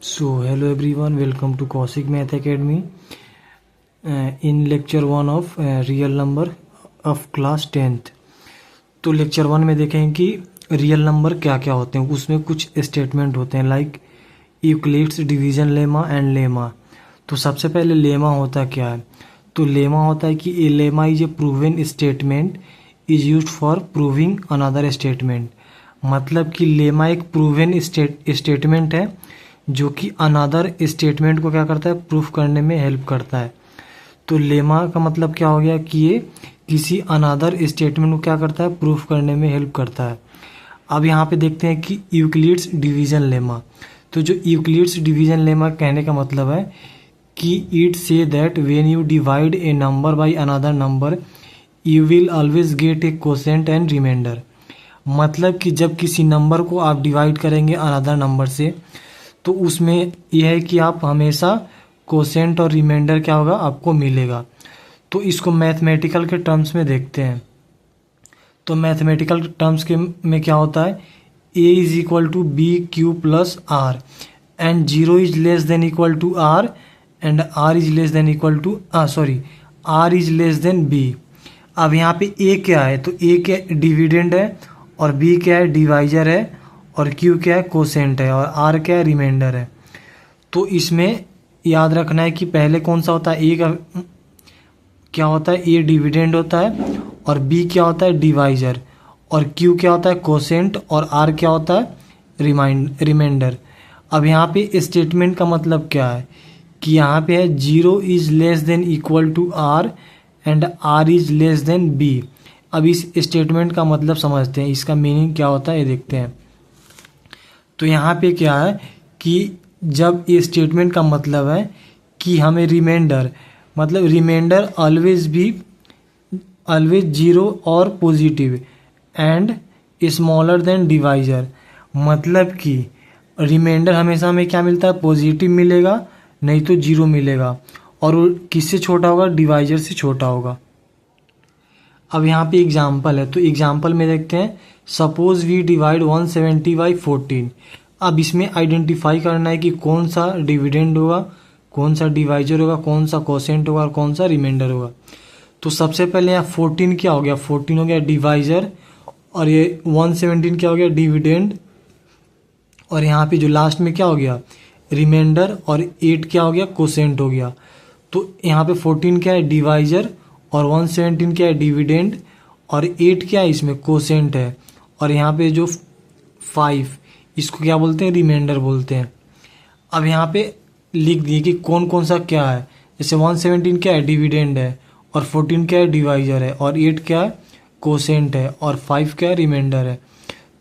So, hello everyone, welcome to Cosmic Math Academy. In lecture 1 of real number of class 10th. तो lecture 1 में देखें कि real number क्या क्या होते हैं. उसमें कुछ स्टेटमेंट होते हैं like Euclid's division lemma and lemma. तो सबसे पहले लेमा होता क्या है. तो लेमा होता है कि a lemma is a proven statement is used for proving another statement. मतलब कि लेमा एक प्रूवन स्टेटमेंट है जो कि अनदर स्टेटमेंट को क्या करता है, प्रूफ करने में हेल्प करता है. तो लेमा का मतलब क्या हो गया कि ये किसी अनदर स्टेटमेंट को क्या करता है, प्रूफ करने में हेल्प करता है. अब यहाँ पे देखते हैं कि यूक्लिड्स डिवीजन लेमा. तो जो यूक्लिड्स डिवीजन लेमा कहने का मतलब है कि it say that when you divide a number by another number you will always get a quotient and remainder. मतलब कि जब किसी नंबर को आप डिवाइड करेंगे अनदर नंबर से तो उसमें यह है कि आप हमेशा कोसेंट और रिमाइंडर क्या होगा, आपको मिलेगा. तो इसको मैथमेटिकल के टर्म्स में देखते हैं. तो मैथमेटिकल टर्म्स के में क्या होता है, a is equal to b q plus r and zero is less than equal to are and are is less than equal to r is less than B. अब यहाँ पे ए क्या है, तो ए क्या डिविडेंड है और बी क्या है, डिवाइजर है और क्यू क्या है, कोसेंट है और आर क्या है, रिमाइंडर है. तो इसमें याद रखना है कि पहले कौन सा होता है, ए का क्या होता है, ए डिविडेंड होता है और बी क्या होता है, डिवाइजर और क्यू क्या होता है, कोसेंट और आर क्या होता है, रिमाइंडर. अब यहाँ पे स्टेटमेंट का मतलब क्या है कि यहाँ पे है zero is less than equal to are and are is less than B. अब इस स्टेटमेंट का मतलब समझते हैं, इसका मीनिंग क्या होता है ये देखते हैं. तो यहाँ पे क्या है कि जब ये स्टेटमेंट का मतलब है कि हमें रिमाइंडर मतलब रिमाइंडर ऑलवेज जीरो और positive and smaller than divisor. मतलब कि रिमाइंडर हमेशा हमें क्या मिलता है, पॉजिटिव मिलेगा, नहीं तो जीरो मिलेगा और वो किससे छोटा होगा, डिवाइजर से छोटा होगा. अब यहाँ पे एग्जाम्पल है, तो एग्जाम्पल में देखते हैं सपोज वी डिवाइड 170 बाई 14. अब इसमें आइडेंटिफाई करना है कि कौन सा डिविडेंड होगा, कौन सा डिवाइजर होगा, कौन सा कोसेंट होगा और कौन सा रिमाइंडर होगा. तो सबसे पहले यहाँ 14 क्या हो गया, 14 हो गया डिवाइजर और ये 117 क्या हो गया, डिविडेंड और यहाँ पे जो लास्ट में क्या हो गया, रिमाइंडर और 8 क्या हो गया, कोसेंट हो गया. तो यहाँ पे 14 क्या है, डिवाइजर और 117 क्या है, डिविडेंड और 8 क्या है, इसमें कोसेंट है और यहाँ पे जो 5 इसको क्या बोलते हैं, रिमाइंडर बोलते हैं. अब यहाँ पे लिख दिए कि कौन कौन सा क्या है, जैसे 117 क्या है, डिविडेंड है और 14 क्या है, डिवाइजर है और 8 क्या है, कोसेंट है और 5 क्या है, रिमाइंडर है.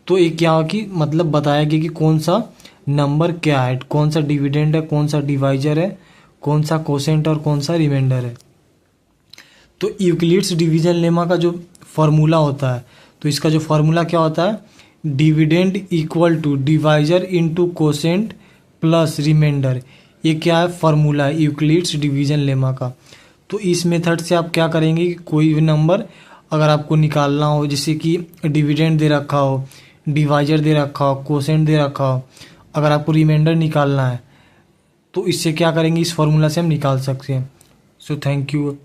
तो ये क्या कि मतलब बताया गया कि कौन सा नंबर क्या है, कौन सा डिविडेंड है, कौन सा डिवाइजर है, कौन सा कोसेंट और कौन सा रिमाइंडर है. तो यूक्लिड्स डिवीजन लेमा का जो फार्मूला होता है, तो इसका जो फार्मूला क्या होता है, dividend equal to divisor into quotient plus remainder. ये क्या है, फार्मूला है यूक्लिड्स डिवीजन लेमा का. तो इस मेथड से आप क्या करेंगे कि कोई भी नंबर अगर आपको निकालना हो, जैसे कि डिविडेंड दे रखा हो, डिवाइजर दे रखा हो, कोसेंट दे रखा हो, अगर आपको रिमाइंडर निकालना है तो इससे क्या करेंगे, इस फार्मूला से हम निकाल सकते हैं. So thank you.